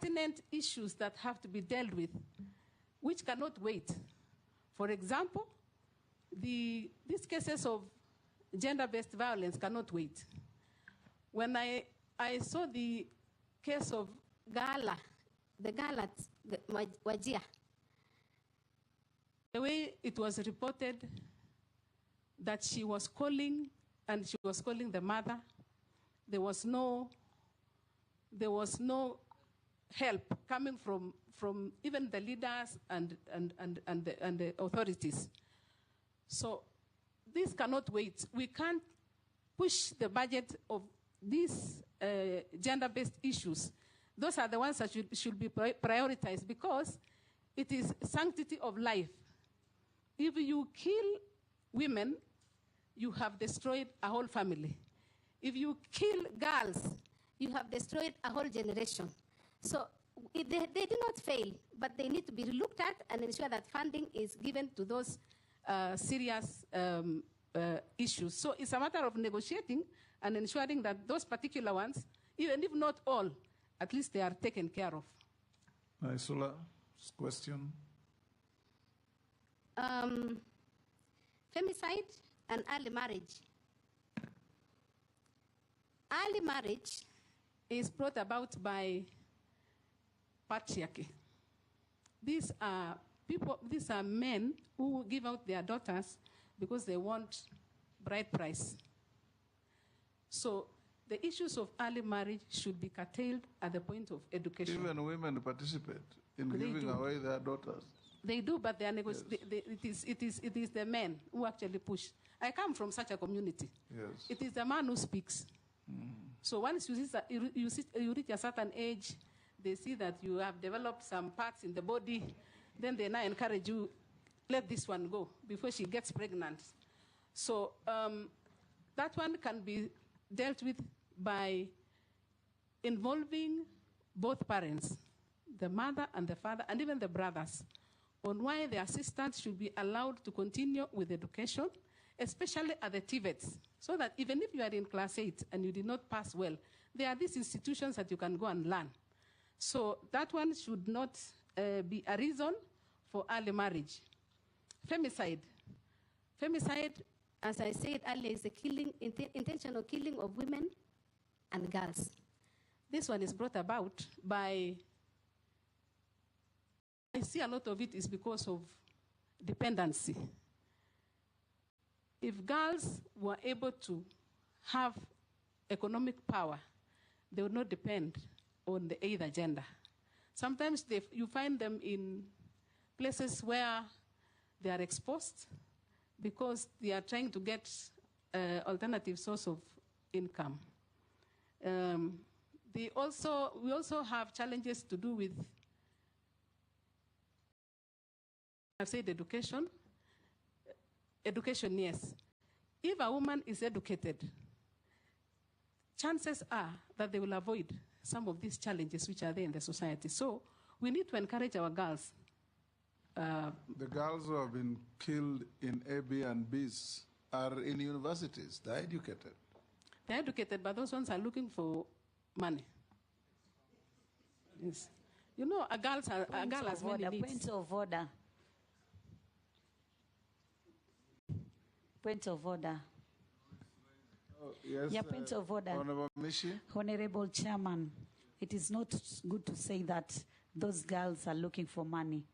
pertinent issues that have to be dealt with, which cannot wait. For example, these cases of gender-based violence cannot wait. When I saw the case of Gala, the girl at Wajir, the way it was reported that she was calling, and she was calling the mother, there was no help coming from even the leaders and the authorities. So this cannot wait. We can't push the budget of these gender-based issues. Those are the ones that should be prioritized, because it is sanctity of life. If you kill women, you have destroyed a whole family. If you kill girls, you have destroyed a whole generation. So they do not fail, but they need to be looked at and ensure that funding is given to those serious issues. So it's a matter of negotiating and ensuring that those particular ones, even if not all, at least they are taken care of. Isola's question. Femicide and early marriage. Early marriage is brought about by patriarchy. These are men who give out their daughters because they want bride price. So the issues of early marriage should be curtailed at the point of education. Even women participate in giving away their daughters. They do, but they are it is the men who actually push. I come from such a community. Yes. It is the man who speaks. So once you reach a certain age, they see that you have developed some parts in the body, then they now encourage you, let this one go before she gets pregnant. So that one can be dealt with by involving both parents, the mother and the father, and even the brothers, on why the assistants should be allowed to continue with education, especially at the TVETs, so that even if you are in class 8 and you did not pass well, there are these institutions that you can go and learn. So that one should not be a reason for early marriage. Femicide. Femicide, as I said earlier, is the intentional killing of women and girls. This one is brought about by, I see a lot of it is because of dependency. If girls were able to have economic power, they would not depend on the either gender. Sometimes you find them in places where they are exposed because they are trying to get alternative source of income. We also have challenges to do with, I've said education. Education, yes. If a woman is educated, chances are that they will avoid some of these challenges which are there in the society. So we need to encourage our girls. The girls who have been killed in Airbnbs are in universities. They're educated. They're educated, but those ones are looking for money. Yes. You know, a girl has many needs. Point of order. Point of order. Oh, yes, yeah, point of order. Honorable Mishi. Honorable Chairman, it is not good to say that those girls are looking for money,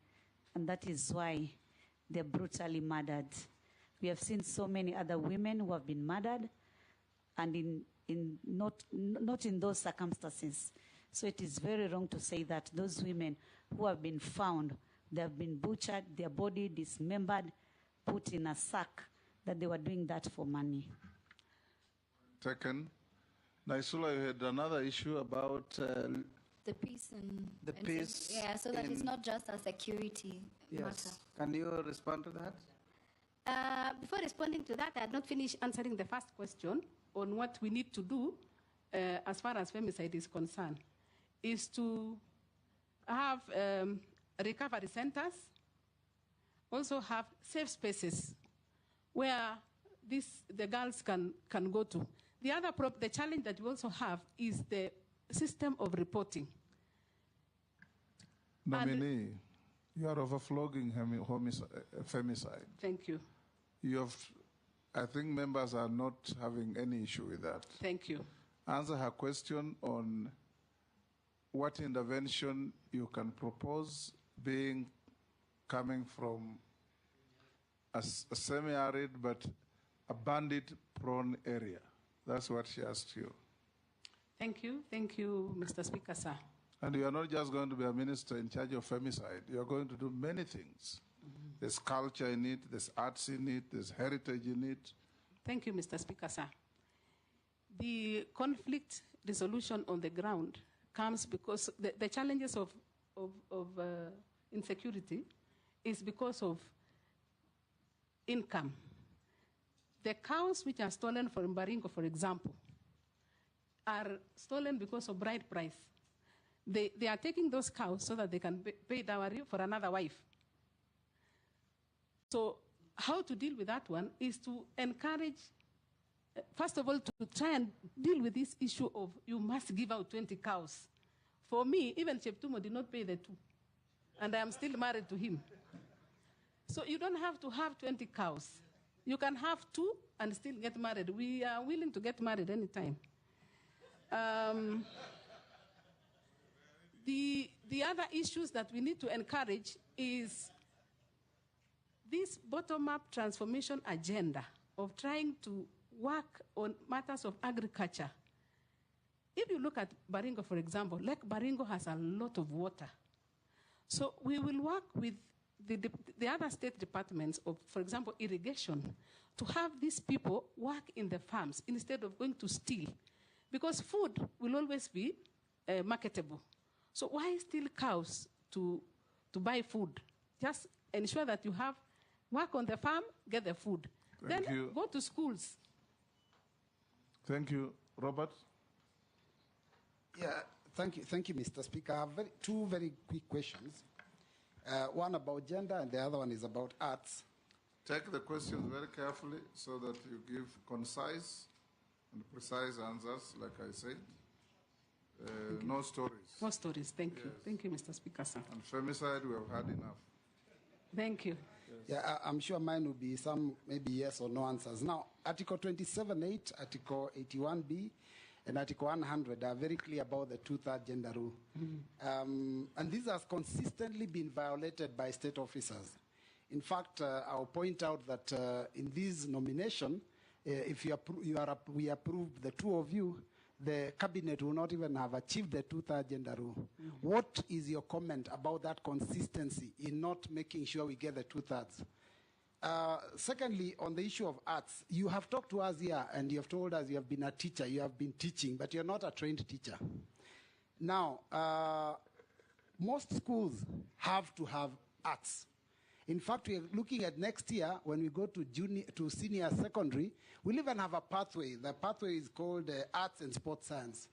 and that is why they're brutally murdered. We have seen so many other women who have been murdered, and not in those circumstances. So it is very wrong to say that those women who have been found, they have been butchered, their body dismembered, put in a sack, that they were doing that for money. Taken. Naisula, you had another issue about the peace and the peace. Yeah, so that it's not just a security matter. Can you respond to that? Before responding to that, I had not finished answering the first question on what we need to do as far as femicide is concerned, is to have recovery centers, also have safe spaces where the girls can go to. The challenge that we also have is the system of reporting. Nominee, you are overflogging femicide. Thank you. I think members are not having any issue with that. Thank you. Answer her question on what intervention you can propose coming from a semi-arid but a bandit-prone area. That's what she asked you. Thank you. Thank you, Mr. Speaker, sir. And you are not just going to be a minister in charge of femicide. You are going to do many things. There's culture in it, there's arts in it, there's heritage in it. Thank you, Mr. Speaker, sir. The conflict resolution on the ground comes because the challenges of insecurity is because of income. The cows which are stolen from Baringo, for example, are stolen because of bride price. They are taking those cows so that they can pay dowry for another wife. So how to deal with that one is to encourage, first of all, to try and deal with this issue of you must give out 20 cows. For me, even Cheptumo did not pay the 2, and I am still married to him. So you don't have to have 20 cows. You can have 2 and still get married. We are willing to get married anytime. The other issues that we need to encourage is this bottom-up transformation agenda of trying to work on matters of agriculture. If you look at Baringo, for example, Lake Baringo has a lot of water. So we will work with the other state departments of, for example, irrigation, to have these people work in the farms instead of going to steal. Because food will always be marketable. So why steal cows to buy food? Just ensure that you have work on the farm, get the food. Thank then you. Go to schools. Thank you. Robert? Yeah, thank you, Mr. Speaker. I have two very quick questions. One about gender and the other one is about arts. Take the questions very carefully so that you give concise and precise answers, like I said. No stories. No stories. Thank you. Yes. Thank you, Mr. Speaker, sir. And femicide, we have had enough. Thank you. Yes. Yeah, I'm sure mine will be some maybe yes or no answers. Now, Article 27.8, Article 81B, and Article 100 are very clear about the two-third gender rule. And this has consistently been violated by state officers. In fact, I'll point out that in this nomination, if we approve the two of you, the cabinet will not even have achieved the two-third gender rule. What is your comment about that consistency in not making sure we get the two-thirds? Secondly, on the issue of arts, you have talked to us here and you have told us you have been a teacher, you have been teaching, but you're not a trained teacher. Now, most schools have to have arts. In fact, we are looking at next year when we go to senior secondary, we'll even have a pathway. The pathway is called Arts and Sports Science.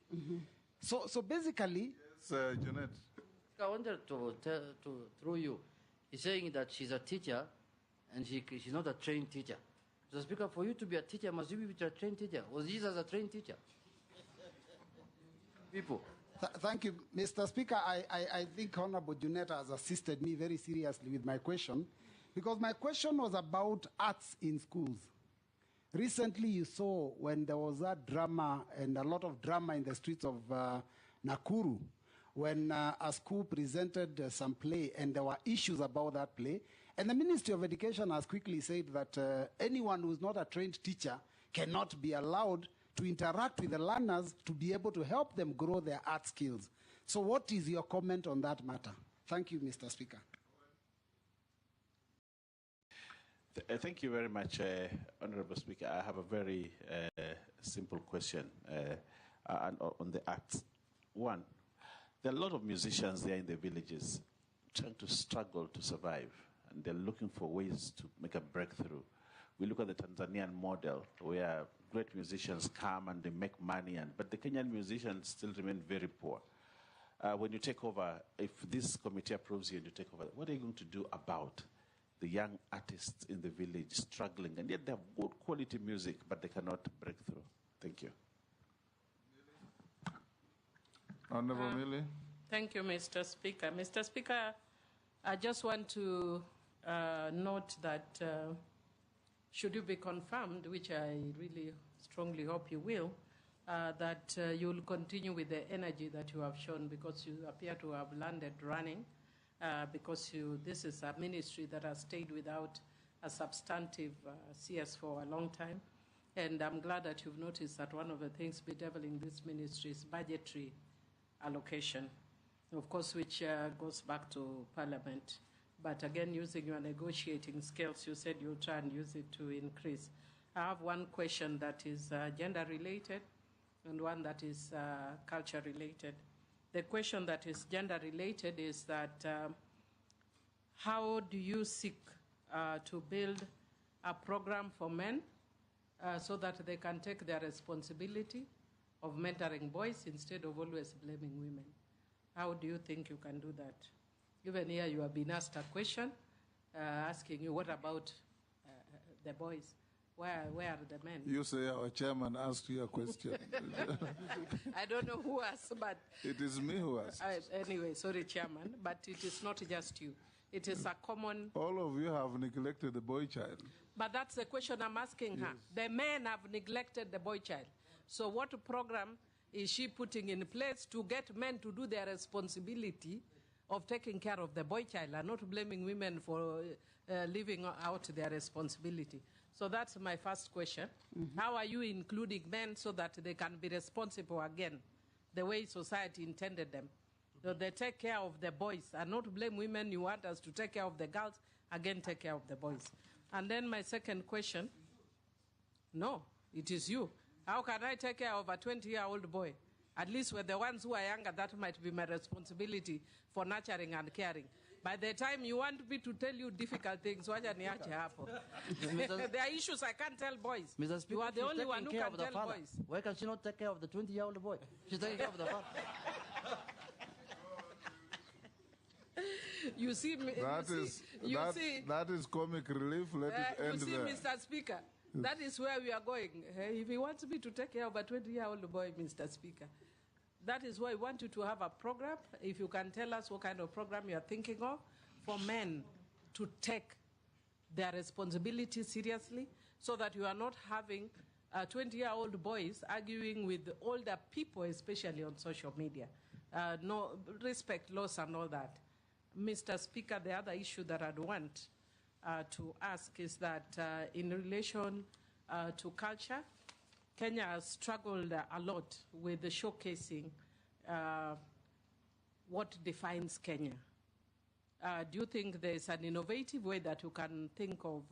So basically... Yes, Janet. I wanted to through you. He's saying that she's a teacher and she's not a trained teacher. So, Speaker, for you to be a teacher, must you be a trained teacher? Was Jesus a trained teacher? People. Thank you, Mr. Speaker. I think Honorable Juneta has assisted me very seriously with my question, because my question was about arts in schools. Recently, you saw when there was that drama and a lot of drama in the streets of Nakuru, when a school presented some play and there were issues about that play, and the Ministry of Education has quickly said that anyone who is not a trained teacher cannot be allowed to interact with the learners to be able to help them grow their art skills. So what is your comment on that matter? Thank you, Mr. Speaker. Thank you very much, Honorable Speaker. I have a very simple question on the arts. One, there are a lot of musicians there in the villages trying to struggle to survive, and they're looking for ways to make a breakthrough. We look at the Tanzanian model where great musicians come and they make money, but the Kenyan musicians still remain very poor. When you take over, if this committee approves you and you take over, what are you going to do about the young artists in the village struggling, and yet they have good quality music, but they cannot break through? Thank you. Honorable Millie. Thank you, Mr. Speaker. Mr. Speaker, I just want to note that should you be confirmed, which I really strongly hope you will, that you will continue with the energy that you have shown, because you appear to have landed running, because this is a ministry that has stayed without a substantive CS for a long time. And I'm glad that you've noticed that one of the things bedeviling this ministry is budgetary allocation, of course, which goes back to Parliament. But again, using your negotiating skills, you said you'll try and use it to increase. I have one question that is gender-related and one that is culture-related. The question that is gender-related is that how do you seek to build a program for men so that they can take their responsibility of mentoring boys instead of always blaming women? How do you think you can do that? Even here you have been asked a question asking you, what about the boys? Where are the men? You say our chairman asked you a question. I don't know who asked, but... It is me who asked. Anyway, sorry, Chairman, but it is not just you. It is a common... All of you have neglected the boy child. But that's the question I'm asking her. The men have neglected the boy child. So what program is she putting in place to get men to do their responsibility of taking care of the boy child and not blaming women for leaving out their responsibility? So that's my first question. How are you including men so that they can be responsible again, the way society intended them? So they take care of the boys and not blame women. You want us to take care of the girls, again take care of the boys. And then my second question, no, it is you. How can I take care of a 20-year-old boy? At least with the ones who are younger, that might be my responsibility for nurturing and caring. By the time you want me to tell you difficult things, there are issues I can't tell boys. Mr. Speaker, you are the only one who can tell father. boys. Why can she not take care of the 20-year-old boy? She's taking care of the father. You see, that is comic relief. Let it end there. You see, Mr. Speaker, that is where we are going. If he wants me to take care of a 20-year-old boy, Mr. Speaker, that is why I want you to have a program. If you can tell us what kind of program you are thinking of for men to take their responsibility seriously, so that you are not having 20-year-old boys arguing with older people, especially on social media. No respect laws and all that. Mr. Speaker, the other issue that I'd want to ask is that in relation to culture, Kenya has struggled a lot with the showcasing what defines Kenya. Do you think there's an innovative way that you can think of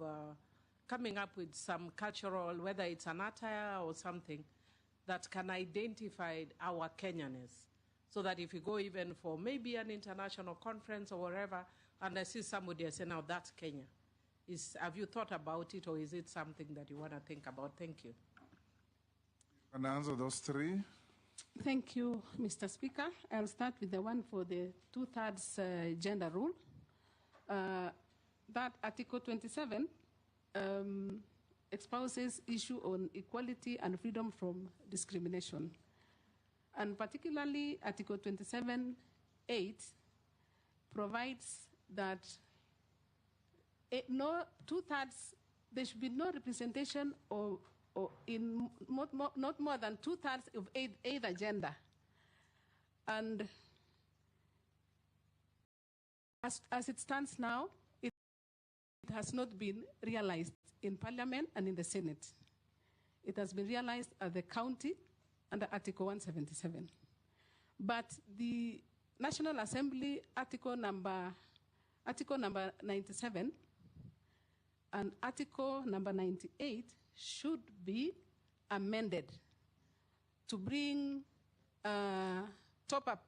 coming up with some cultural, whether it's an attire or something, that can identify our Kenyanness? So that if you go even for maybe an international conference or wherever, and I see somebody, I say, now that's Kenya. Have you thought about it, or is it something that you want to think about? Thank you. Can I answer those three? Thank you, Mr. Speaker. I'll start with the one for the 2/3 gender rule. That Article 27 espouses issue on equality and freedom from discrimination. And particularly Article 27(8) provides that no 2/3, there should be no representation or in not more than 2/3 of either gender. And as it stands now, it has not been realized in Parliament and in the Senate. It has been realized at the county under Article 177. But the National Assembly Article number 97 and Article number 98 should be amended to bring top-up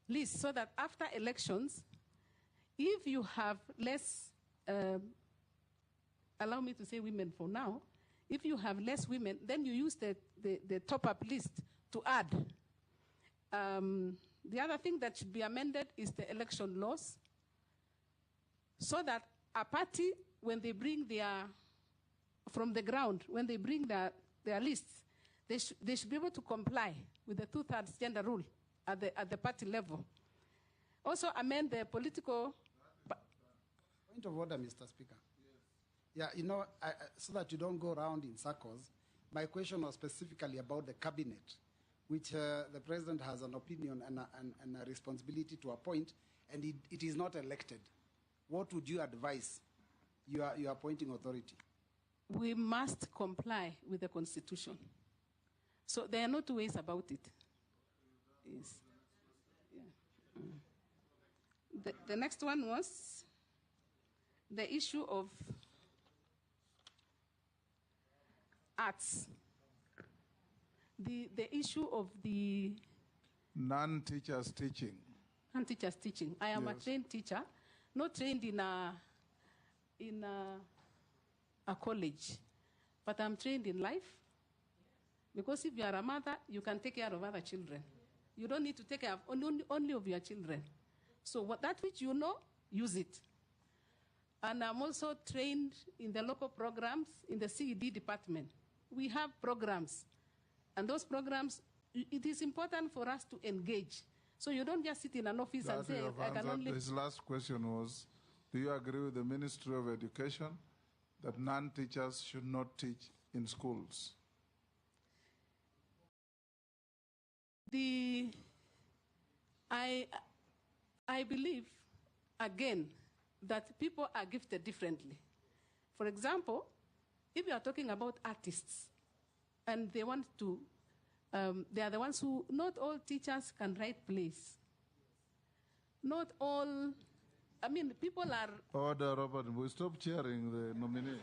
lists so that after elections, if you have less, allow me to say women for now, if you have less women, then you use the top-up list to add. The other thing that should be amended is the election laws, so that a party, when they bring from the ground, when they bring their lists, they should be able to comply with the 2/3 gender rule. at the party level. Also amend the political... Point of order, Mr. Speaker. Yeah, you know, so that you don't go around in circles, my question was specifically about the cabinet, which the president has an opinion and a responsibility to appoint, and it is not elected. What would you advise your appointing authority? We must comply with the Constitution. So there are no two ways about it. Yes. Yeah. The next one was the issue of arts. The issue of the non-teachers teaching. Non-teachers teaching. I am a trained teacher, not trained in a college, but I'm trained in life. Because if you are a mother, you can take care of other children. You don't need to take care of only of your children. So that which you know, use it. And I'm also trained in the local programs in the CED department. We have programs. And those programs, it is important for us to engage. So you don't just sit in an office and say, I can only... His last question was, do you agree with the Ministry of Education that non-teachers should not teach in schools? I believe, again, that people are gifted differently. For example, if you are talking about artists, and they want to, they are the ones who, not all teachers can write plays. Not all, I mean, people are... Order, Robert, we stop cheering the nominee.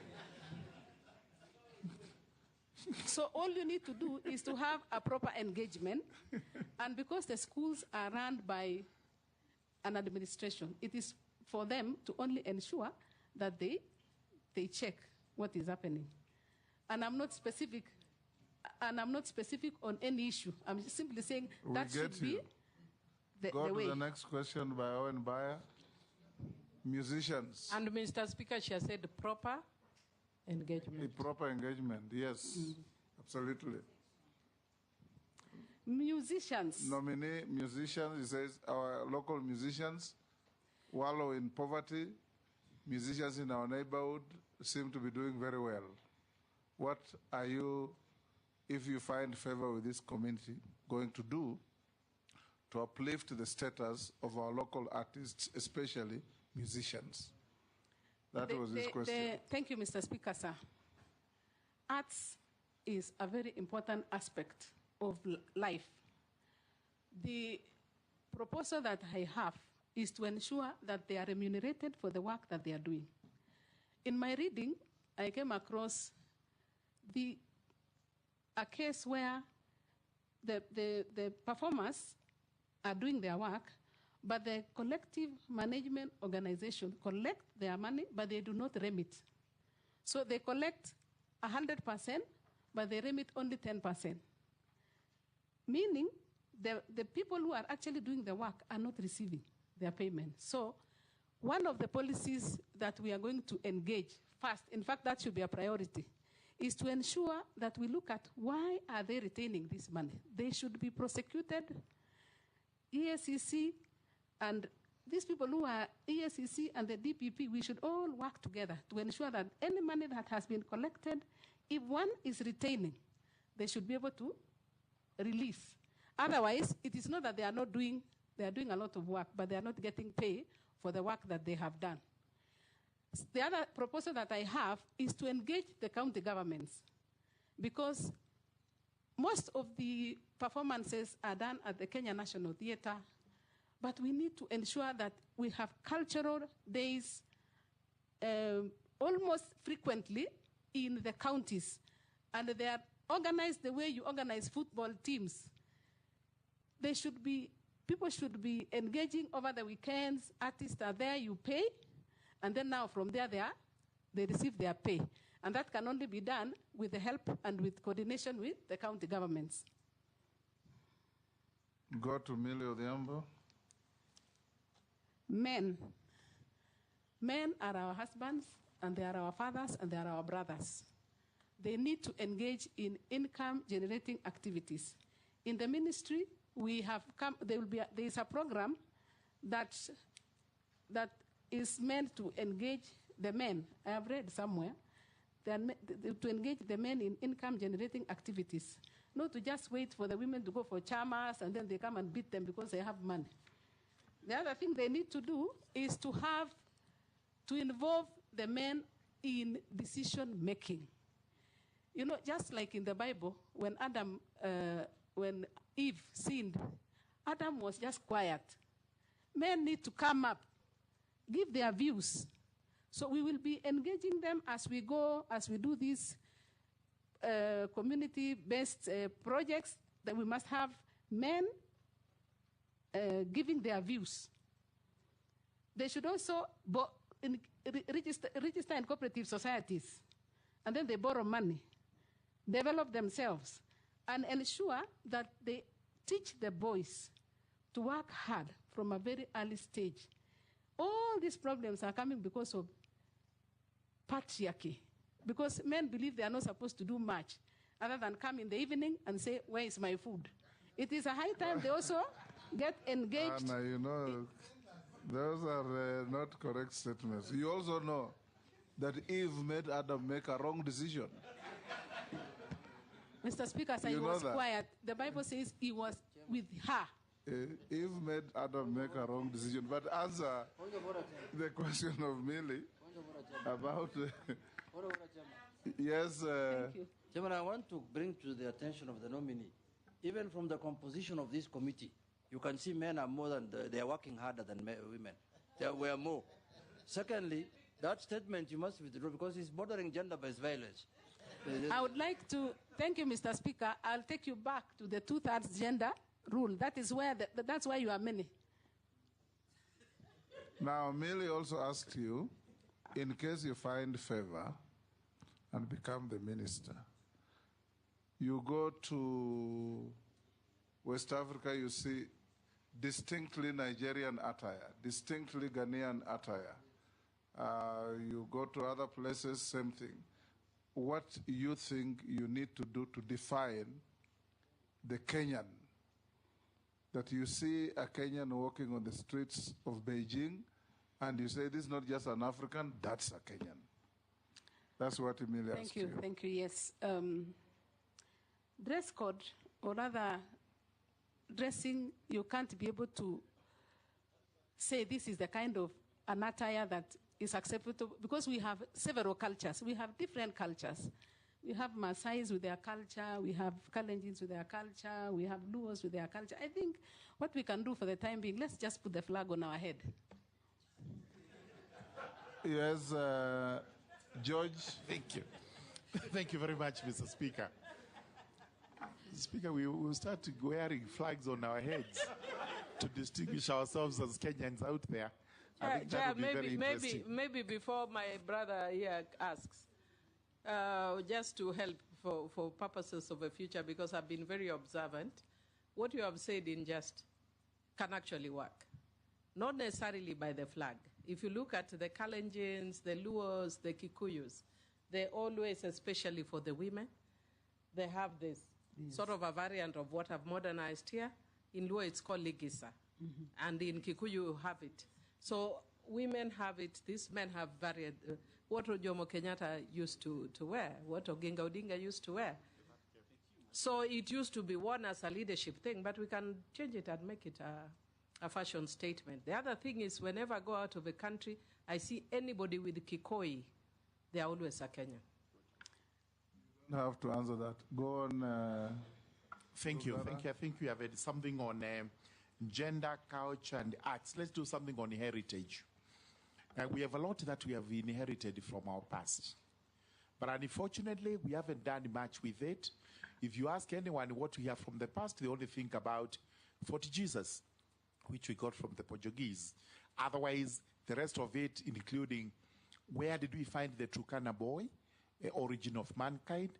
So all you need to do is to have a proper engagement. And because the schools are run by an administration, it is for them to only ensure that they check what is happening. And I'm not specific on any issue. I'm simply saying that should be the way. Go to the next question by Owen Bayer. Musicians. And Mr. Speaker, she has said proper engagement. A proper engagement, yes, absolutely. Musicians. Nominee musicians, he says our local musicians wallow in poverty. Musicians in our neighborhood seem to be doing very well. What are you, if you find favor with this community, going to do to uplift the status of our local artists, especially musicians? That was his question. Thank you, Mr. Speaker, sir. Arts is a very important aspect of life. The proposal that I have is to ensure that they are remunerated for the work that they are doing. In my reading, I came across a case where the performers are doing their work, but the collective management organization collect their money, but they do not remit. So they collect 100%, but they remit only 10%. Meaning the people who are actually doing the work are not receiving their payment. So one of the policies that we are going to engage first, in fact, that should be a priority, is to ensure that we look at why are they retaining this money. They should be prosecuted. ESCC and these people who are ESCC and the DPP, we should all work together to ensure that any money that has been collected, if one is retaining, they should be able to release. Otherwise, it is not that they are not doing, they are doing a lot of work, but they are not getting paid for the work that they have done. The other proposal that I have is to engage the county governments, because most of the performances are done at the Kenya National Theatre, but we need to ensure that we have cultural days almost frequently in the counties, and they are organized the way you organize football teams. They should be, people should be engaging over the weekends. Artists are there, you pay, and then now from there they receive their pay. And that can only be done with the help and with coordination with the county governments. Go to Millie Odhiambo. Men are our husbands, and they are our fathers, and they are our brothers. They need to engage in income-generating activities. In the ministry, we have come, there is a program that is meant to engage the men. I have read somewhere to engage the men in income-generating activities, not to just wait for the women to go for chamas and then they come and beat them because they have money. The other thing they need to do is to involve the men in decision-making. You know, just like in the Bible, when Eve sinned, Adam was just quiet. Men need to come up, give their views. So we will be engaging them as we go, as we do these community-based projects, that we must have men giving their views. They should also register in cooperative societies, and then they borrow money, develop themselves, and ensure that they teach the boys to work hard from a very early stage. All these problems are coming because of patriarchy, because men believe they are not supposed to do much other than come in the evening and say, where is my food? It is a high time they also get engaged. Anna, you know, those are not correct statements. You also know that Eve made Adam make a wrong decision. Mr. Speaker, he was quiet. The Bible says he was with her. Eve made Adam make a wrong decision. But answer the question of Millie about... yes. Thank you. Chairman, I want to bring to the attention of the nominee, even from the composition of this committee, you can see men are more than, they are working harder than women. There were more. Secondly, that statement you must withdraw because it's bordering gender-based violence. I would like to, thank you, Mr. Speaker. I'll take you back to the 2/3 gender rule. That is where, that's why you are many. Now, Millie also asked you, in case you find favor and become the minister, you go to West Africa, you see distinctly Nigerian attire, distinctly Ghanaian attire. You go to other places, same thing. What you think you need to do to define the Kenyan, that you see a Kenyan walking on the streets of Beijing and you say, this is not just an African, that's a Kenyan. That's what Emilia asked you. Thank you, yes. Dress code, or rather dressing, you can't be able to say this is the kind of an attire that is acceptable, because we have several cultures. We have different cultures. We have Maasais with their culture, we have Kalenjins with their culture, we have Luos with their culture. I think what we can do for the time being, let's just put the flag on our head. Yes, George. Thank you. Thank you very much, Mr. Speaker. Speaker, we will start wearing flags on our heads to distinguish ourselves as Kenyans out there. I think that would be very interesting. Maybe before my brother here asks, just to help for purposes of the future, because I've been very observant, what you have said in just can actually work. Not necessarily by the flag. If you look at the Kalenjins, the Luos, the Kikuyus, they always, especially for the women, they have this sort of a variant of what I've modernized here. In Luo, it's called Ligisa. And in Kikuyu, you have it. So women have it, these men have varied. What Jomo Kenyatta used to wear, what Oginga Odinga used to wear. So it used to be worn as a leadership thing, but we can change it and make it a fashion statement. The other thing is, whenever I go out of the country, I see anybody with Kikoi, they are always a Kenyan. You don't have to answer that. Go on. Thank you. Thank you. I think we have had something on gender, culture, and arts. Let's do something on heritage. We have a lot that we have inherited from our past. But unfortunately, we haven't done much with it. If you ask anyone what we have from the past, they only think about Fort Jesus, which we got from the Portuguese. Otherwise, the rest of it, including where did we find the Turkana boy, origin of mankind,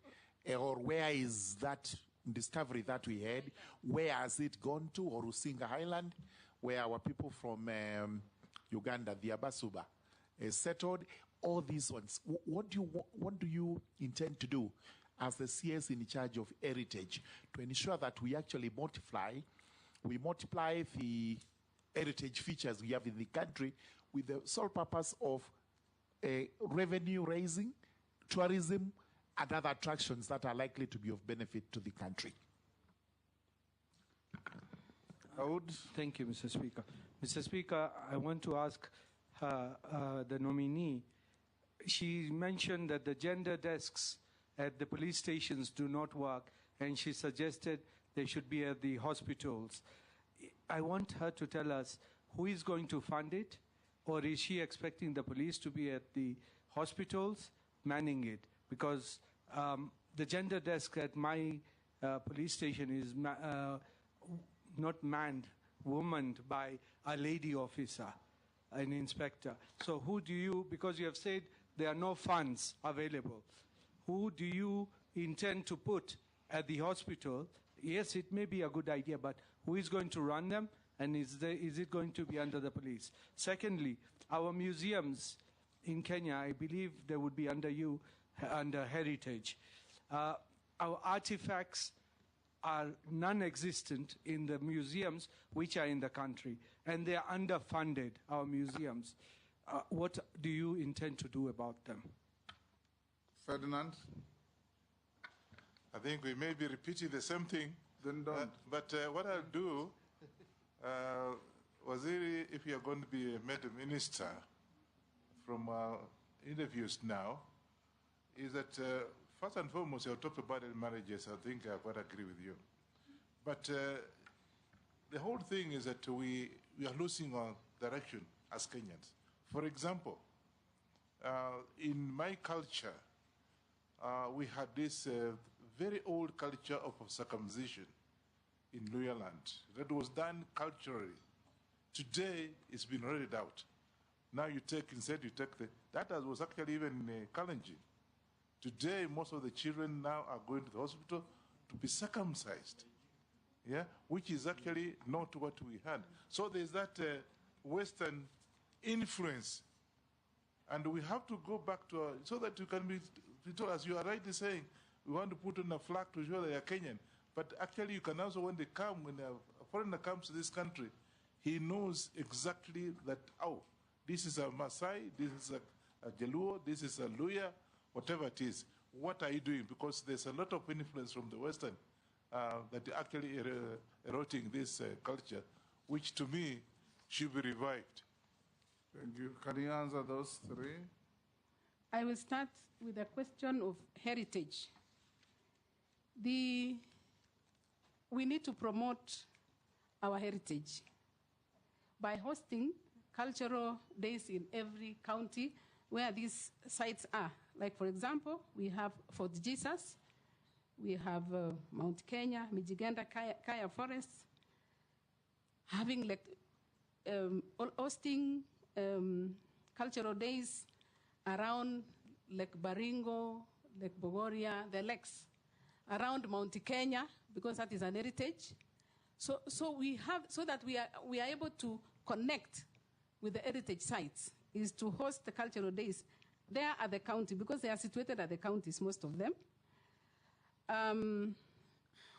or where is that discovery that we had, where has it gone to, or Rusinga Highland, where our people from Uganda, the Abasuba, settled. All these ones. What do you intend to do as the CS in charge of heritage to ensure that we actually multiply we multiply the heritage features we have in the country with the sole purpose of revenue raising, tourism, and other attractions that are likely to be of benefit to the country. Thank you, Mr. Speaker. Mr. Speaker, I want to ask the nominee. She mentioned that the gender desks at the police stations do not work, and she suggested they should be at the hospitals. I want her to tell us who is going to fund it, or is she expecting the police to be at the hospitals manning it? Because the gender desk at my police station is not manned, womaned by a lady officer, an inspector. So who do you, because you have said there are no funds available, who do you intend to put at the hospital? Yes, it may be a good idea, but who is going to run them, and is it going to be under the police? Secondly, our museums in Kenya, I believe they would be under you, under heritage. Our artifacts are non-existent in the museums which are in the country, and they are underfunded, our museums. What do you intend to do about them? Ferdinand? I think we may be repeating the same thing. Then don't. But what I'll do, Waziri, if you are going to be made a minister from our interviews now, is that first and foremost, you talked about marriages. I think I quite agree with you. But the whole thing is that we are losing our direction as Kenyans. For example, in my culture, we had this very old culture of circumcision in Luya land that was done culturally. Today, it's been read out. Now you take that was actually even challenging. Today, most of the children now are going to the hospital to be circumcised, yeah, which is actually not what we had. So there's that Western influence, and we have to go back to so that you can be told, as you are rightly saying, we want to put on a flag to show they are Kenyan. But actually, you can also, when they come, when a foreigner comes to this country, he knows exactly that, oh, this is a Maasai, this is a Jaluo, this is a Luya, whatever it is. What are you doing? Because there's a lot of influence from the Western that actually eroding this culture, which to me should be revived. Thank you. Can you answer those three? I will start with the question of heritage. We need to promote our heritage by hosting cultural days in every county where these sites are. Like, for example, we have Fort Jesus, we have Mount Kenya, Mijigenda, Kaya Forests, having like hosting cultural days around Lake Baringo, Lake Bogoria, the lakes, around Mount Kenya, because that is an heritage. So we have, so that we are able to connect with the heritage sites, is to host the cultural days there at the county, because they are situated at the counties, most of them.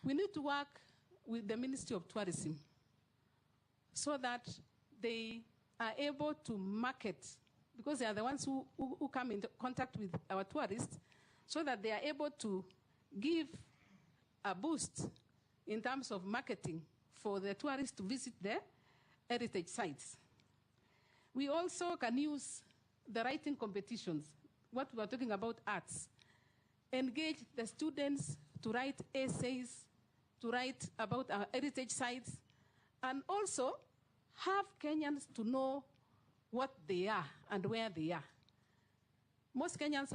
We need to work with the Ministry of Tourism so that they are able to market, because they are the ones who come into contact with our tourists, so that they are able to give a boost in terms of marketing for the tourists to visit their heritage sites. We also can use the writing competitions, what we are talking about arts, engage the students to write essays, to write about our heritage sites, and also have Kenyans to know what they are and where they are. Most Kenyans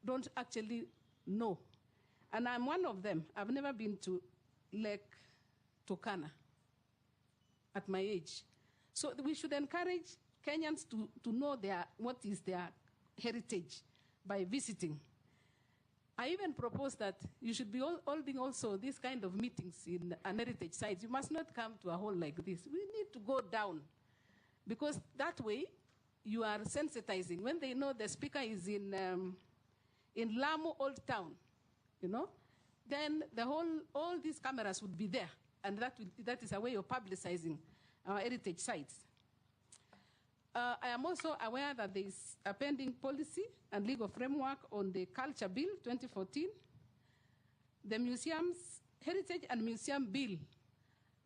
don't actually know. And I'm one of them. I've never been to Lake Turkana at my age. So we should encourage Kenyans to know what is their heritage by visiting. I even propose that you should be holding also these kind of meetings in an heritage site. You must not come to a hall like this. We need to go down, because that way you are sensitizing. When they know the speaker is in Lamu Old Town, you know, then all these cameras would be there, and that is a way of publicizing our heritage sites. I am also aware that there is a pending policy and legal framework on the Culture Bill 2014. The Museums, Heritage and Museum Bill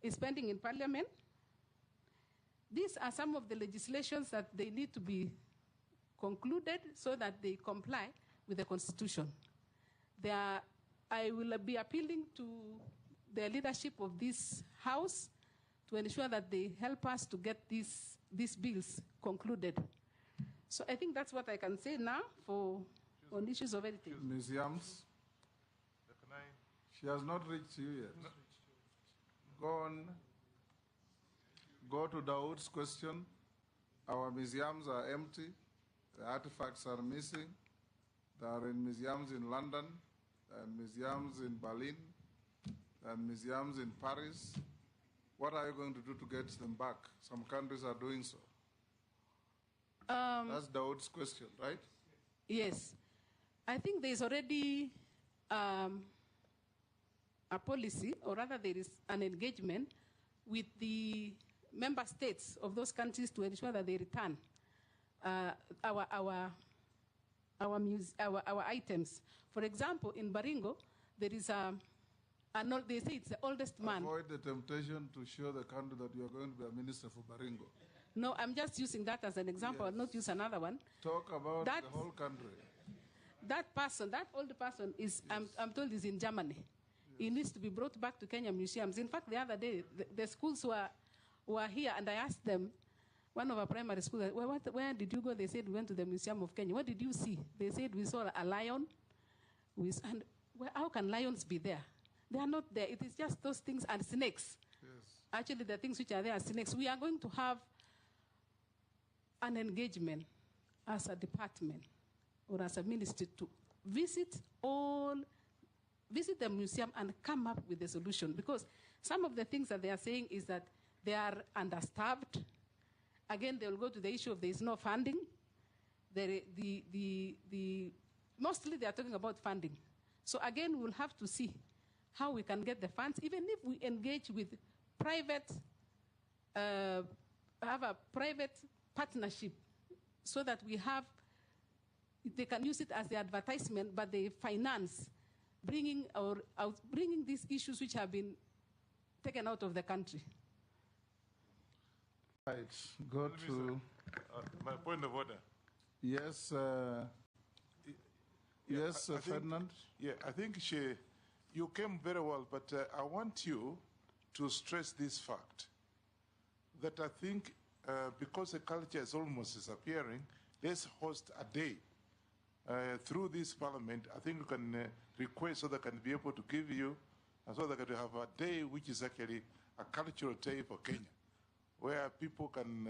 is pending in Parliament. These are some of the legislations that they need to be concluded so that they comply with the Constitution. I will be appealing to the leadership of this House to ensure that they help us to get these bills concluded. So I think that's what I can say now on issues of heritage. Museums. She has not reached you yet. No. Go on. Go to Dawood's question. Our museums are empty. The artifacts are missing. There are in museums in London, and museums in Berlin, and museums in Paris. What are you going to do to get them back? Some countries are doing so. That's Dawood's question, right? Yes. I think there's already a policy, or rather there is an engagement with the member states of those countries to ensure that they return our items. For example, in Baringo, there is they say it's the oldest man. Avoid the temptation to show the country that you are going to be a minister for Baringo. No, I'm just using that as an example. Yes. I'll not use another one. Talk about the whole country. That person, that old person, is yes. I'm told is in Germany. Yes. He needs to be brought back to Kenya museums. In fact, the other day, the schools were here, and I asked them, one of our primary schools, where did you go? They said, we went to the Museum of Kenya. What did you see? They said, we saw a lion. And how can lions be there? They are not there. It is just those things and snakes. Yes. Actually, the things which are there are snakes. We are going to have an engagement as a department or as a ministry to visit the museum and come up with a solution. Because some of the things that they are saying is that they are understaffed. Again, they will go to the issue of there is no funding. Mostly they are talking about funding. So again, we'll have to see how we can get the funds, even if we engage with private, have a private partnership so that they can use it as the advertisement, but they finance bringing these issues which have been taken out of the country. Right, go to... my point of order. Yes, yes, Ferdinand? I think you came very well, but I want you to stress this fact, that I think because the culture is almost disappearing, let's host a day through this parliament. I think you can request so they can be able to give you, so they can have a day which is actually a cultural day for Kenya, where people can,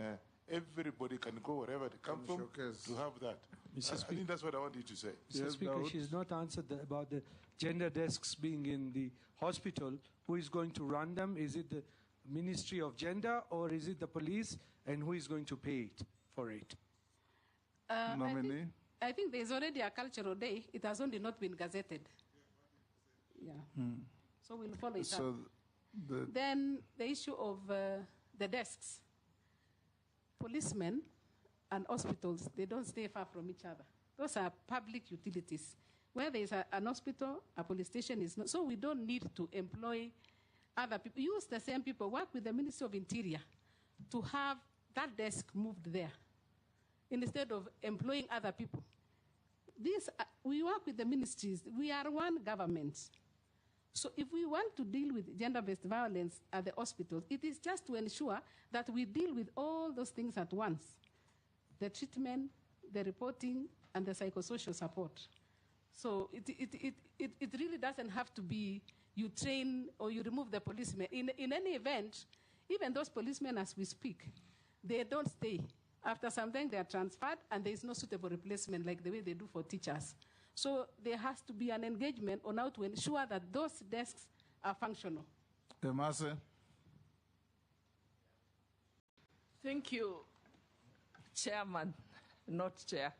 everybody can go wherever they come from to have that. I think that's what I wanted to say. Mr. Speaker, she's not answered about the gender desks being in the hospital. Who is going to run them? Is it the Ministry of Gender or is it the police? And who is going to pay for it? Nominee? I think there's already a cultural day. It has only not been gazetted. Yeah. So we'll follow it up. Then the issue of the desks. Policemen and hospitals, they don't stay far from each other. Those are public utilities. Where there is an hospital, a police station is not. So we don't need to employ other people. Use the same people. Work with the Ministry of Interior to have that desk moved there instead of employing other people. We work with the ministries. We are one government. So if we want to deal with gender-based violence at the hospitals, it is just to ensure that we deal with all those things at once. The treatment, the reporting, and the psychosocial support. So it really doesn't have to be you train or you remove the policemen. In any event, even those policemen as we speak, they don't stay. After some time, they are transferred, and there is no suitable replacement like the way they do for teachers. So there has to be an engagement on how to ensure that those desks are functional. Demase. Thank you, Chairman, not Chair.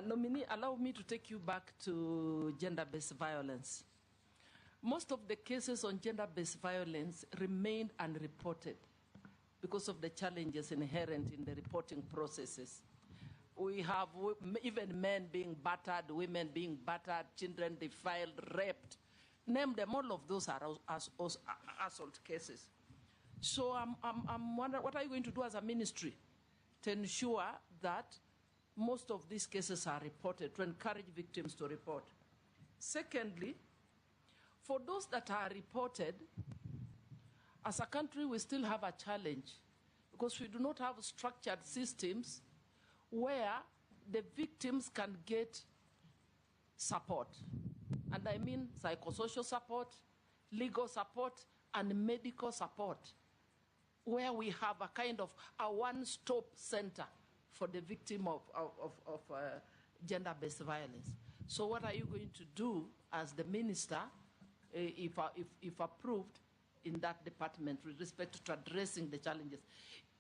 Nominee, allow me to take you back to gender-based violence. Most of the cases on gender-based violence remained unreported because of the challenges inherent in the reporting processes. We have even men being battered, women being battered, children defiled, raped. Name them, all of those are assault cases. So I'm wondering, what are you going to do as a ministry to ensure that most of these cases are reported, to encourage victims to report? Secondly, for those that are reported, as a country, we still have a challenge because we do not have structured systems where the victims can get support. And I mean psychosocial support, legal support, and medical support, where we have a kind of a one-stop center for the victim of gender-based violence. So what are you going to do as the minister, if approved, in that department with respect to addressing the challenges?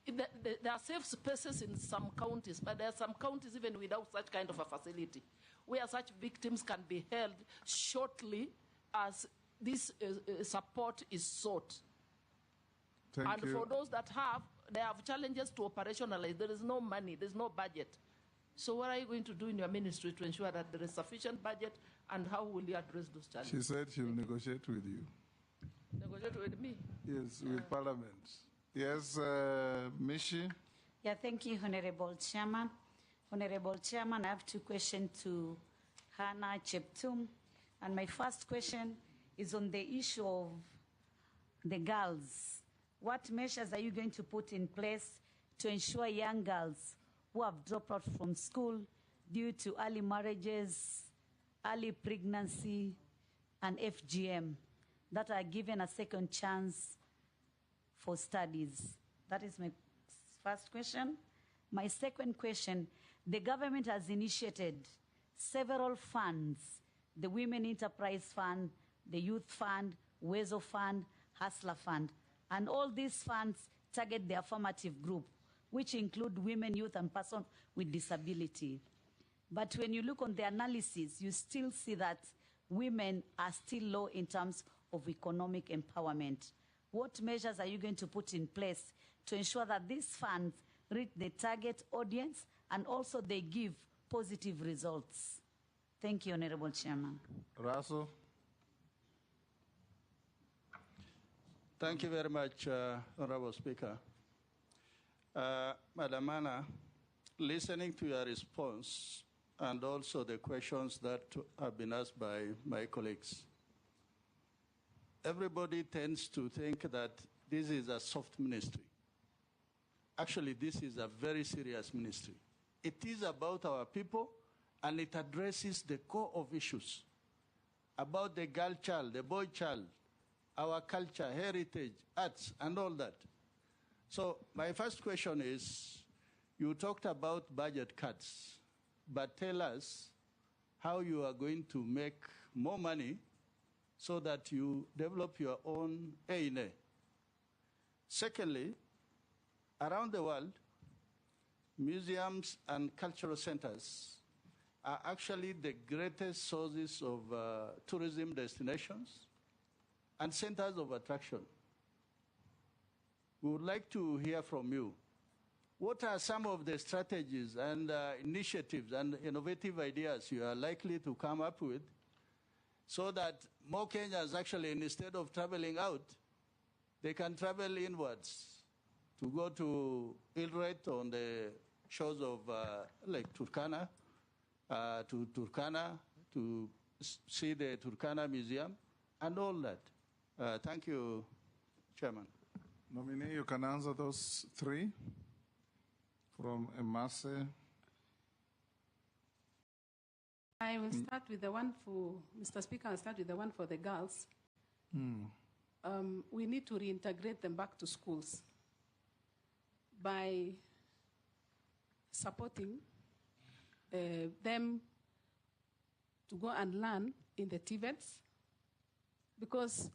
There are safe spaces in some counties, but there are some counties even without such kind of a facility, where such victims can be held shortly as this support is sought. Thank you. For those that they have challenges to operationalize. There is no money, there's no budget. So what are you going to do in your ministry to ensure that there is sufficient budget, and how will you address those challenges? She said she'll negotiate with you. Negotiate with me? Yes, with Parliament. Yes, Mishi? Yeah, thank you, Honorable Chairman. Honorable Chairman, I have two questions to Hannah Cheptumo. And my first question is on the issue of the girls. What measures are you going to put in place to ensure young girls who have dropped out from school due to early marriages, early pregnancy, and FGM that are given a second chance for studies? That is my first question. My second question, the government has initiated several funds, the Women Enterprise Fund, the Youth Fund, Wezo Fund, Hustler Fund, and all these funds target the affirmative group, which include women, youth, and persons with disability. But when you look on the analysis, you still see that women are still low in terms of economic empowerment. What measures are you going to put in place to ensure that these funds reach the target audience and also they give positive results? Thank you, Honorable Chairman. Russell? Thank you very much, Honorable Speaker. Madam Anna, listening to your response and also the questions that have been asked by my colleagues, everybody tends to think that this is a soft ministry. Actually, this is a very serious ministry. It is about our people, and it addresses the core of issues about the girl child, the boy child, our culture, heritage, arts, and all that. So my first question is, you talked about budget cuts, but tell us how you are going to make more money so that you develop your own A&A. Secondly, around the world, museums and cultural centers are actually the greatest sources of tourism destinations and centers of attraction. We would like to hear from you. What are some of the strategies and initiatives and innovative ideas you are likely to come up with so that more Kenyans actually, instead of traveling out, they can travel inwards to go to Ilret on the shores of Lake Turkana, to see the Turkana Museum, and all that. Thank you, Chairman. Nominee, you can answer those three from Emase. I will start with the one for, Mr. Speaker, I'll start with the one for the girls. We need to reintegrate them back to schools by supporting them to go and learn in the TVETs, because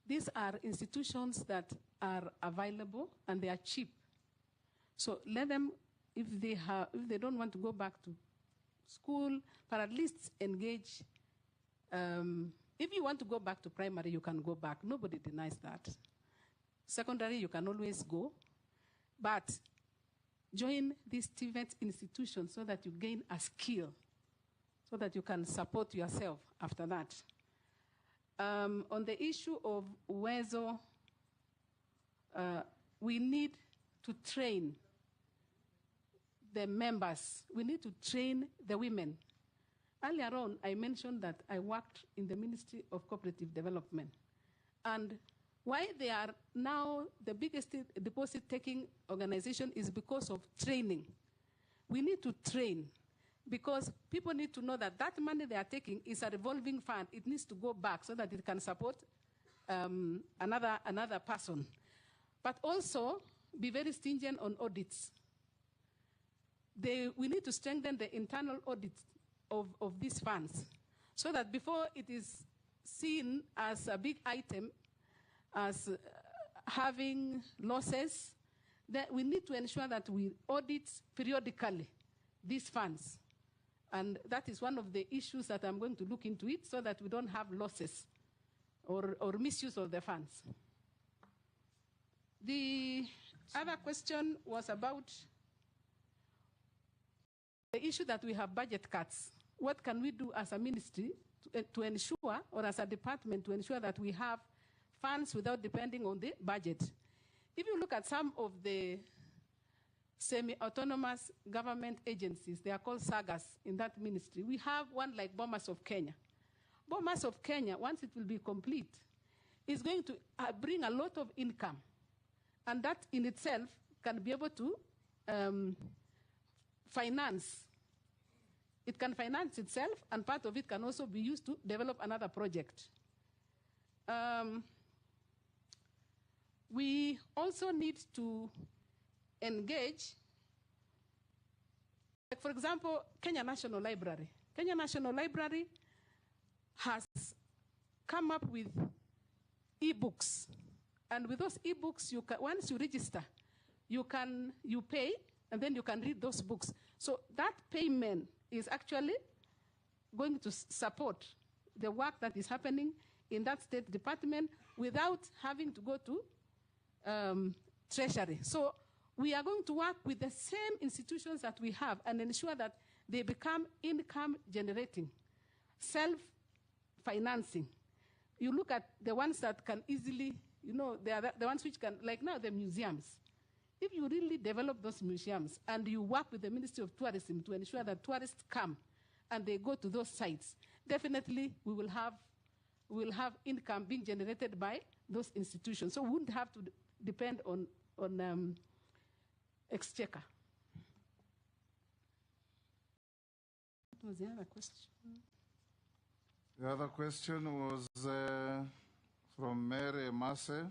these are institutions that are available and they are cheap. So let them, if they don't want to go back to school, but at least engage If you want to go back to primary, you can go back. Nobody denies that. Secondary, you can always go. But join these TVET institutions so that you gain a skill, so that you can support yourself after that. On the issue of Uwezo, we need to train the members. We need to train the women. Earlier on, I mentioned that I worked in the Ministry of Cooperative Development. And why they are now the biggest deposit-taking organization is because of training. We need to train because people need to know that that money they are taking is a revolving fund. It needs to go back so that it can support another person. But also be very stringent on audits. We need to strengthen the internal audit of these funds so that before it is seen as a big item, as having losses, that we need to ensure that we audit periodically these funds. And that is one of the issues that I'm going to look into it so that we don't have losses or misuse of the funds. The other question was about the issue that we have budget cuts. What can we do as a ministry to ensure, or as a department, to ensure that we have funds without depending on the budget? If you look at some of the semi-autonomous government agencies, they are called sagas in that ministry. We have one like Bomas of Kenya. Bomas of Kenya, once it will be complete, is going to bring a lot of income. And that in itself can be able to finance. It can finance itself, and part of it can also be used to develop another project. We also need to engage, like for example, Kenya National Library. Kenya National Library has come up with e-books. And with those e-books, once you register, you pay, and then you can read those books. So that payment is actually going to support the work that is happening in that State Department without having to go to Treasury. So we are going to work with the same institutions that we have and ensure that they become income generating, self-financing. You look at the ones that can easily, they are the ones which can, like now the museums. If you really develop those museums and you work with the Ministry of Tourism to ensure that tourists come and they go to those sites, definitely we will have income being generated by those institutions. So we wouldn't have to depend on exchequer. What was the other question? The other question was from Mary Masse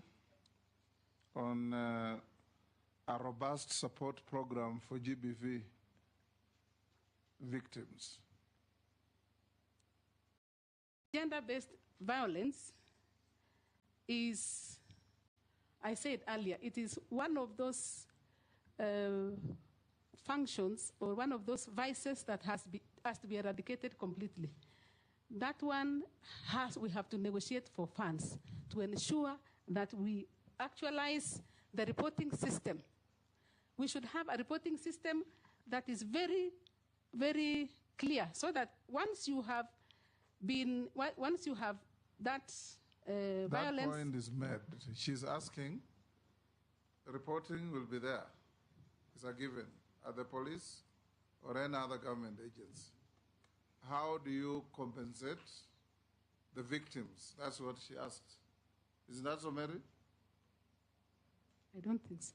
on a robust support program for GBV victims. Gender-based violence is, I said earlier, it is one of those functions or one of those vices that has to be eradicated completely. That one we have to negotiate for funds to ensure that we actualize the reporting system. We should have a reporting system that is very, very clear so that once you have that violence. That point is made. She's asking, reporting will be there. It's a given at the police or any other government agency. How do you compensate the victims? That's what she asked. Isn't that so, Mary? I don't think so.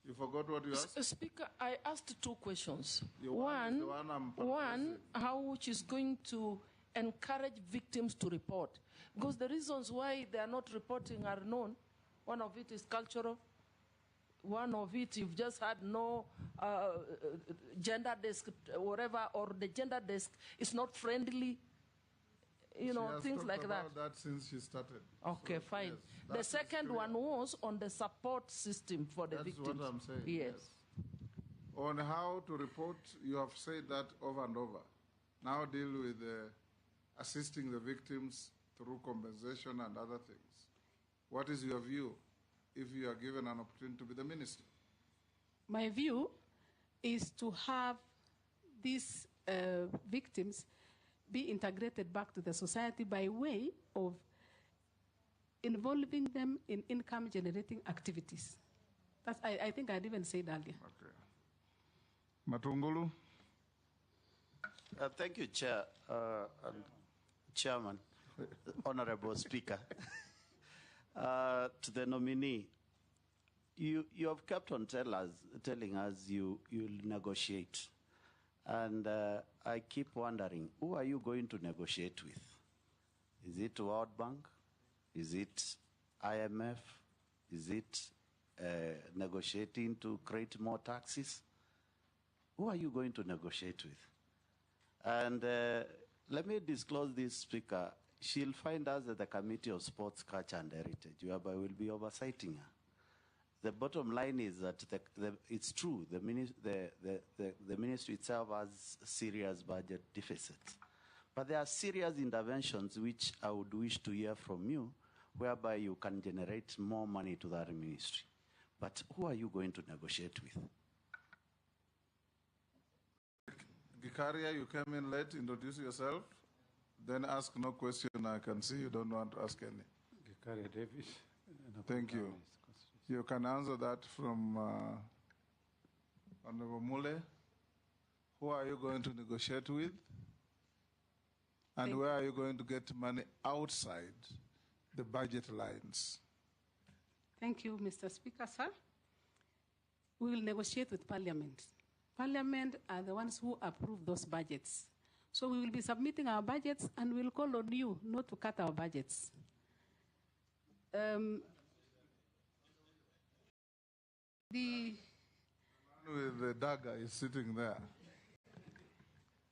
You forgot what you asked? Speaker, I asked two questions. One, how she's going to encourage victims to report. Because the reasons why they are not reporting are known. One of it is cultural. One of it, you've just had no gender desk, whatever, or the gender desk is not friendly. Things like that. She has talked about that since she started. Okay, so, fine. Yes, the second one was on the support system for the victims. That's what I'm saying. Yes. On how to report, you have said that over and over. Now deal with assisting the victims through compensation and other things. What is your view if you are given an opportunity to be the minister? My view is to have these victims be integrated back to the society by way of involving them in income-generating activities. That's, I think I'd even said earlier. Okay. Matungulu? Thank you, Chair, and Chairman, Honorable Speaker. To the nominee, you have kept on telling us you'll negotiate. And I keep wondering, who are you going to negotiate with? Is it World Bank? Is it IMF? Is it negotiating to create more taxes? Who are you going to negotiate with? And let me disclose this, Speaker. She'll find us at the Committee of Sports, Culture and Heritage, whereby we'll be oversighting her. The bottom line is that it's true, the ministry itself has serious budget deficits. But there are serious interventions which I would wish to hear from you, whereby you can generate more money to that ministry. But who are you going to negotiate with? Gikaria, you came in late, introduce yourself, then ask no question. I can see you don't want to ask any. Gikaria Davis. Thank you. You can answer that from Honorable Mule. Who are you going to negotiate with? And where are you going to get money outside the budget lines? Thank you, Mr. Speaker, sir. We will negotiate with Parliament. Parliament are the ones who approve those budgets. So we will be submitting our budgets and we'll call on you not to cut our budgets. The man with the dagger is sitting there.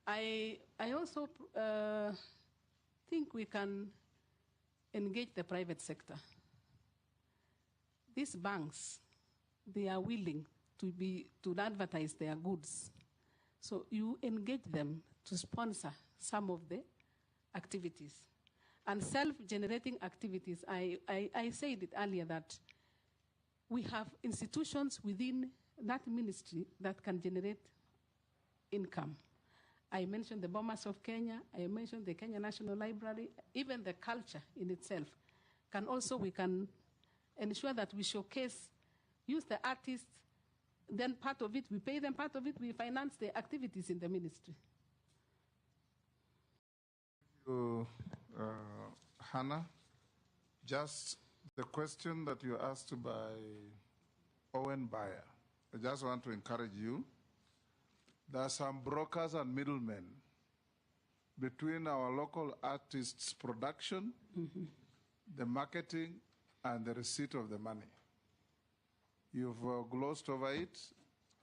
I also think we can engage the private sector. These banks, they are willing to advertise their goods. So you engage them to sponsor some of the activities. And self-generating activities, I said it earlier that we have institutions within that ministry that can generate income. I mentioned the Bomas of Kenya, I mentioned the Kenya National Library, even the culture in itself. We can ensure that we showcase, use the artists, then part of it we pay them, part of it we finance the activities in the ministry. Thank you, Hannah. Just the question that you asked by Owen Bayer, I just want to encourage you. There are some brokers and middlemen between our local artists' production, the marketing, and the receipt of the money. You've glossed over it.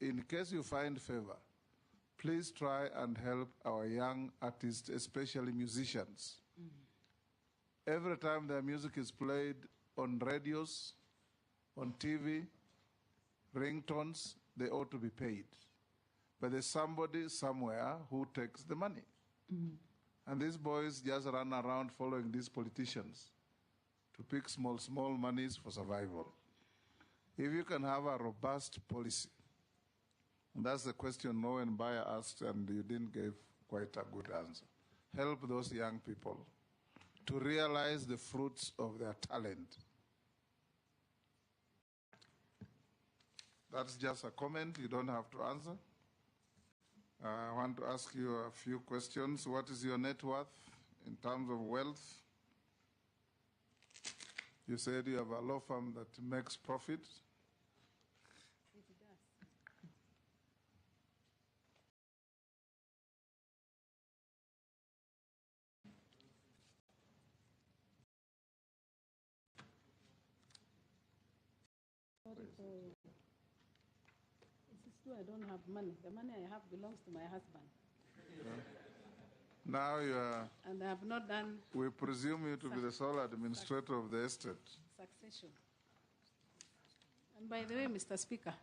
In case you find favor, please try and help our young artists, especially musicians. Every time their music is played on radios, on TV, ringtones, they ought to be paid. But there's somebody somewhere who takes the money. And these boys just run around following these politicians to pick small monies for survival. If you can have a robust policy, and that's the question Owen Bayer asked, and you didn't give quite a good answer. Help those young people to realize the fruits of their talent. That's just a comment. You don't have to answer. I want to ask you a few questions. What is your net worth in terms of wealth? You said you have a law firm that makes profit. I don't have money. The money I have belongs to my husband. Now you are... And I have not done... We presume you to be the sole administrator of the estate. Succession. And by the way, Mr. Speaker,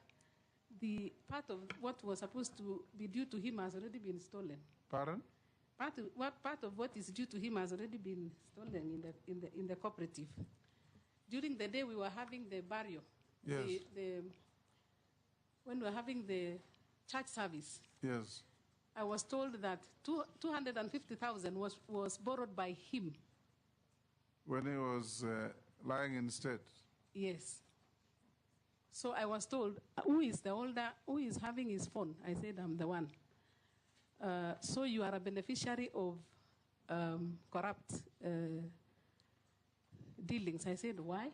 the part of what was supposed to be due to him has already been stolen. Pardon? part of what is due to him has already been stolen in the cooperative. During the day we were having the burial, Yes. when we were having the church service, Yes. I was told that 250,000 was borrowed by him. When he was lying in state. Yes. So I was told, who is the older, who is having his phone? I said, I'm the one. So you are a beneficiary of corrupt dealings. I said, why?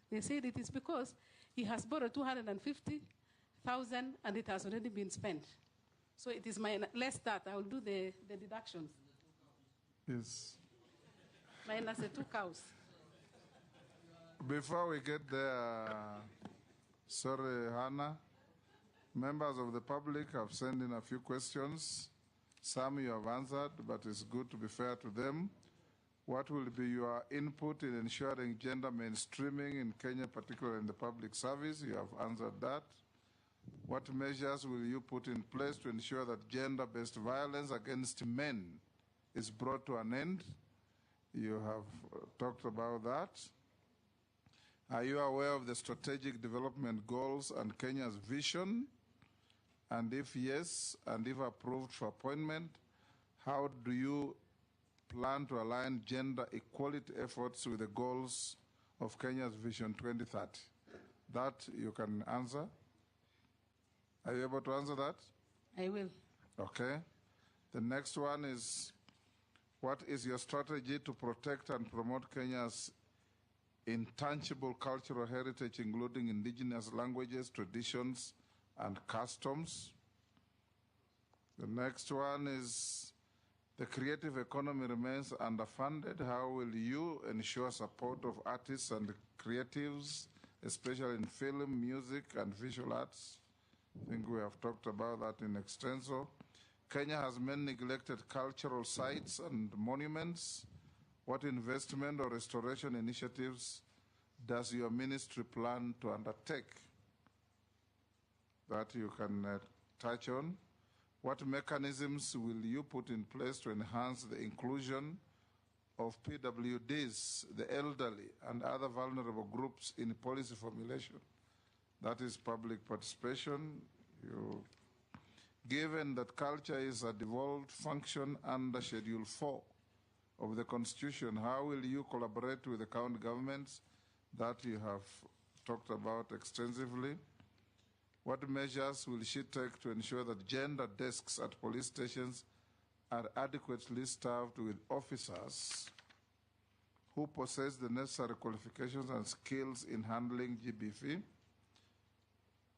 They said it is because he has borrowed 250,000 and it has already been spent. So it is less that. I will do the deductions. Yes. Minus the 2 cows. Before we get there, sorry, Hannah, members of the public have sent in a few questions. Some you have answered, but it's good to be fair to them. What will be your input in ensuring gender mainstreaming in Kenya, particularly in the public service? You have answered that. What measures will you put in place to ensure that gender-based violence against men is brought to an end? You have talked about that. Are you aware of the strategic development goals and Kenya's vision? And if yes, and if approved for appointment, how do you plan to align gender equality efforts with the goals of Kenya's Vision 2030? That you can answer. Are you able to answer that? I will. Okay. The next one is, what is your strategy to protect and promote Kenya's intangible cultural heritage, including indigenous languages, traditions, and customs? The next one is, the creative economy remains underfunded. How will you ensure support of artists and creatives, especially in film, music, and visual arts? I think we have talked about that in extenso. Kenya has many neglected cultural sites and monuments. What investment or restoration initiatives does your ministry plan to undertake? That you can touch on. What mechanisms will you put in place to enhance the inclusion of PWDs, the elderly, and other vulnerable groups in policy formulation? That is public participation. Given that culture is a devolved function under Schedule 4 of the Constitution, how will you collaborate with the county governments? That you have talked about extensively. What measures will she take to ensure that gender desks at police stations are adequately staffed with officers who possess the necessary qualifications and skills in handling GBV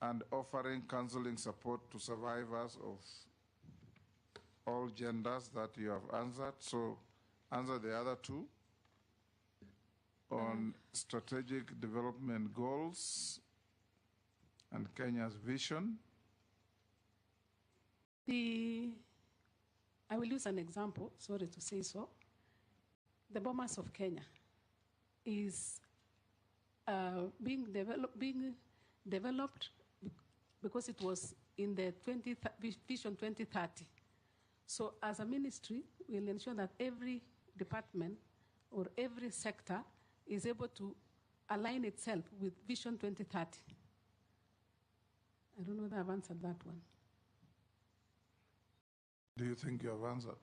and offering counseling support to survivors of all genders? That you have answered. So answer the other two. On strategic development goals and Kenya's vision. I will use an example, sorry to say so. The Bomas of Kenya is being developed because it was in the Vision 2030. So as a ministry, we'll ensure that every department or every sector is able to align itself with Vision 2030. I don't know whether I've answered that one. Do you think you have answered?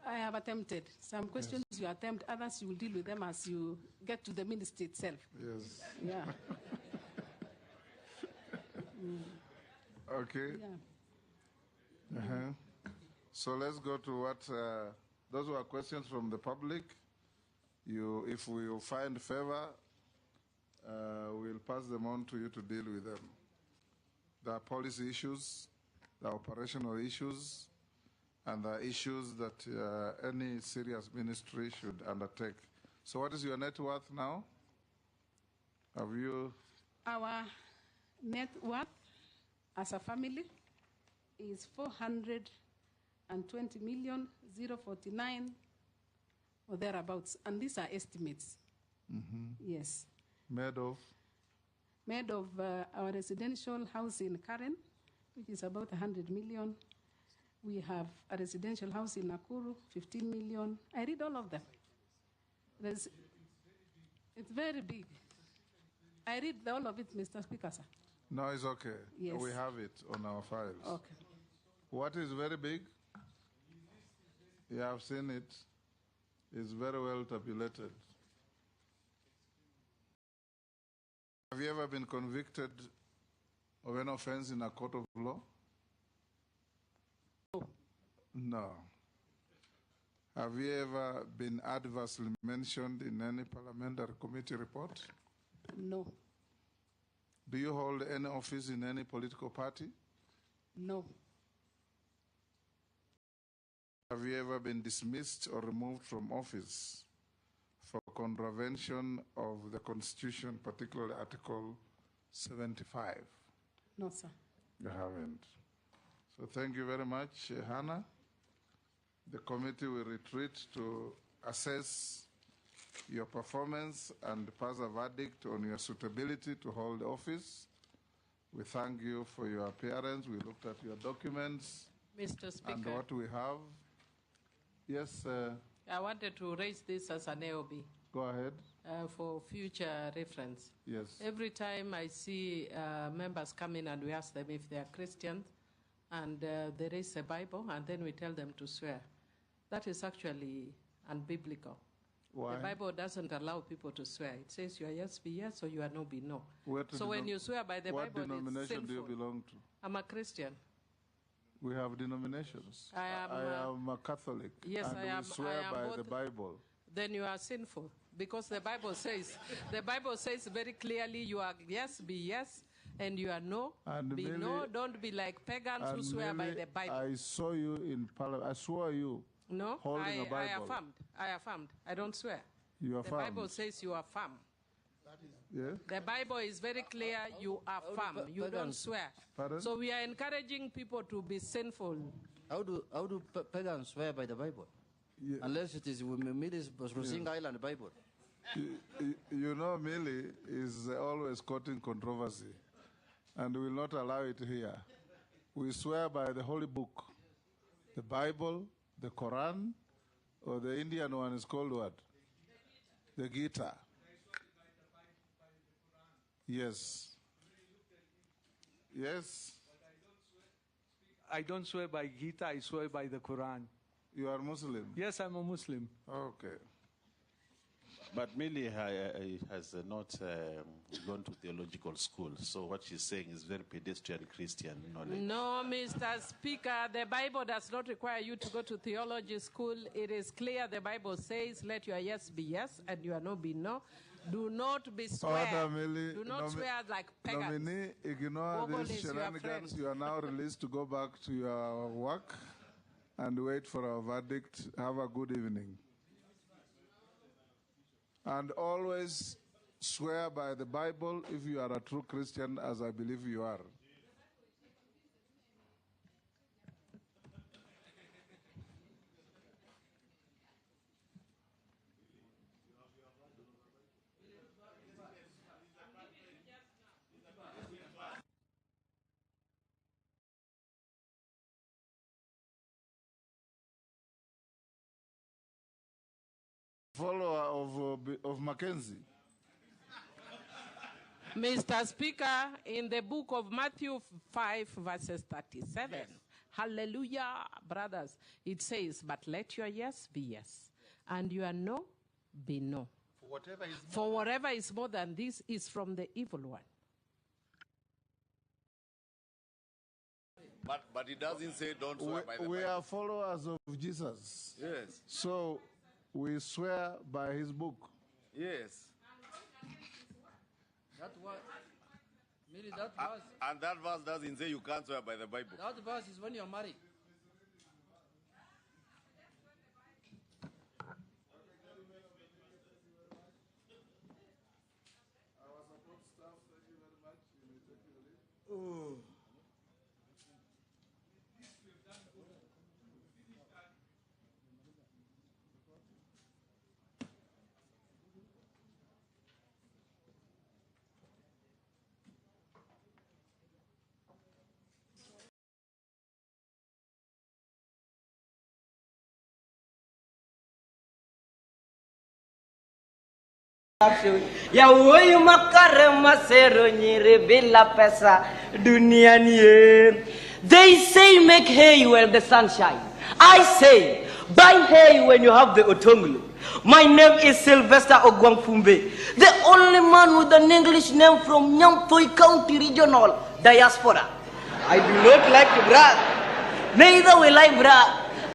I have attempted. Some questions you attempt, others you will deal with them as you get to the ministry itself. Yes. Yeah. Okay. Yeah. So let's go to what, those were questions from the public. If we find favor, we'll pass them on to you to deal with them. There are policy issues, there are operational issues, and there are issues that any serious ministry should undertake. So what is your net worth now? Have you? Our net worth as a family is 420,049,000 or thereabouts, and these are estimates. Yes. Made of? Made of our residential house in Karen, which is about 100 million. We have a residential house in Nakuru, 15 million. I read all of them. It's very big. I read all of it, Mr. Speaker, sir. No, it's okay. Yes. We have it on our files. Okay. What is very big? You have seen it. It's very well tabulated. Have you ever been convicted of an offense in a court of law? No. Have you ever been adversely mentioned in any parliamentary committee report? No. Do you hold any office in any political party? No. Have you ever been dismissed or removed from office for contravention of the Constitution, particularly Article 75? No, sir. You haven't. So thank you very much, Hannah. The committee will retreat to assess your performance and pass a verdict on your suitability to hold office. We thank you for your appearance. We looked at your documents. Mr. Speaker. And what we have. Yes. I wanted to raise this as an AOB. Go ahead. For future reference. Yes. Every time I see members come in and we ask them if they are Christians, and they raise a Bible, and then we tell them to swear. That is actually unbiblical. Why? The Bible doesn't allow people to swear. It says you are yes, be yes, or you are no, be no. So when you swear by the Bible, it's sinful. What denomination do you belong to? I'm a Christian. We have denominations. I am a Catholic. Yes, and I am. we swear I am by both. the Bible. Then you are sinful, because the Bible says very clearly you are yes, be yes, and you are no, and be no. Don't be like pagans who swear by the Bible. I saw you in Parliament. I swore you. No, holding a Bible. I affirmed. I don't swear. You affirmed. The Bible says you affirm. Yes. The Bible is very clear. You affirm. You don't swear. Pardon? So we are encouraging people to be sinful. How do pagans swear by the Bible? Yeah. Unless it is Rosing Island Bible. You know, Millie is always quoting controversy, and will not allow it here. We swear by the Holy Book, the Bible, the Quran, or the Indian one is called what? The Gita. Yes. Yes. I don't swear by Gita, I swear by the Quran. You are Muslim? Yes, I'm a Muslim. Okay. But Millie has not gone to theological school, so what she's saying is very pedestrian Christian knowledge. No, Mr. Speaker, the Bible does not require you to go to theology school. It is clear the Bible says, let your yes be yes and your no be no. Do not be swear. Do not swear like pagans. Nominee, ignore these shenanigans. You are now released to go back to your work and wait for our verdict. Have a good evening. And always swear by the Bible if you are a true Christian, as I believe you are. Follower of Mackenzie. Mr. Speaker, in the book of Matthew 5, verses 37, yes. Hallelujah, brothers, it says, but let your yes be yes, and your no be no. For whatever is more than this is from the evil one. But it doesn't say don't swear by the Bible. We are followers of Jesus. Yes. So we swear by his book. Yes. That was, Mary, that verse. And that verse doesn't say you can't swear by the Bible. That verse is when you're married. Oh. Ya woi makare masero nyire bila pesa duniani. They say make hay when the sun shines. I say buy hay when you have the otonglo. My name is Sylvester Ogwangfumbe, the only man with an English name from Nyampoi County Regional Diaspora. I do not like to brag, neither will I brag.